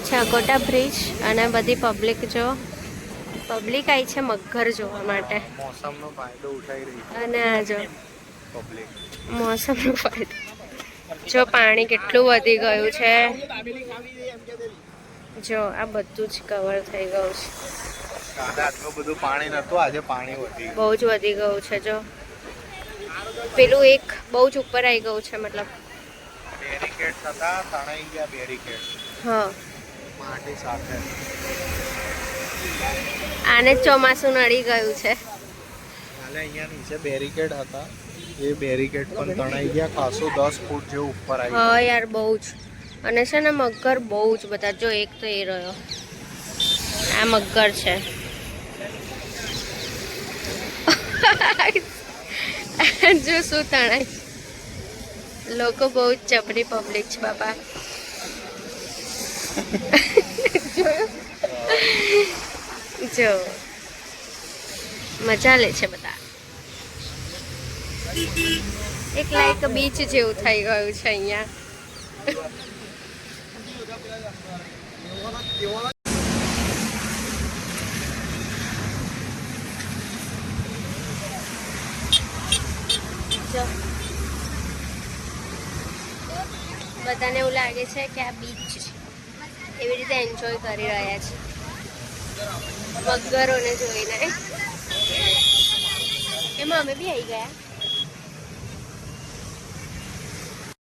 અચ્છા quota bridge અને બધી પબ્લિક જો પબ્લિક આવી છે મગર જોવા માટે મોસમનો ફાયદો ઉઠાઈ રહી છે અને આ જો પબ્લિક. મોસમનો ફાયદો જો પાણી કેટલું વધી ગયું છે જો આ બધું જ કવર થઈ ગયું છે કાલે આટલું બધું પાણી નતું, આજે પાણી વધી બહુ ગયું. જ વધી ગયું છે જો પેલું એક બહુ જ ઉપર આવી ગયું છે મતલબ બેરિકેડ હતા, તણાઈ ગયા બેરિકેડ હા માટી સાથે. આને જ ચોમાસું નડી ગયું છે કાલે અહીંયા નીચે બેરિકેડ હતા, એ બેરિકેડ પણ તણાઈ ગયા, ખાસું 10 ફૂટ જેવું ઉપર આવી હા ગયું. યાર બહુ જ અને છે ને મગર બહુ જ બધા જો એક તો એ રહ્યો આ મગર છે જો શું તણાય લોકો બહુ જ ચપડી પબ્લિક છે બાપા જો મજા લે છે બધા એક લાઈક બીચ જેવું થઈ ગયું છે અહીંયા જો બધાને એવું લાગે છે કે આ બીચ છે એવી રીતે એન્જોય કરી રહ્યા છે મગરોને જોઈને એમાં અમે બી આવી ગયા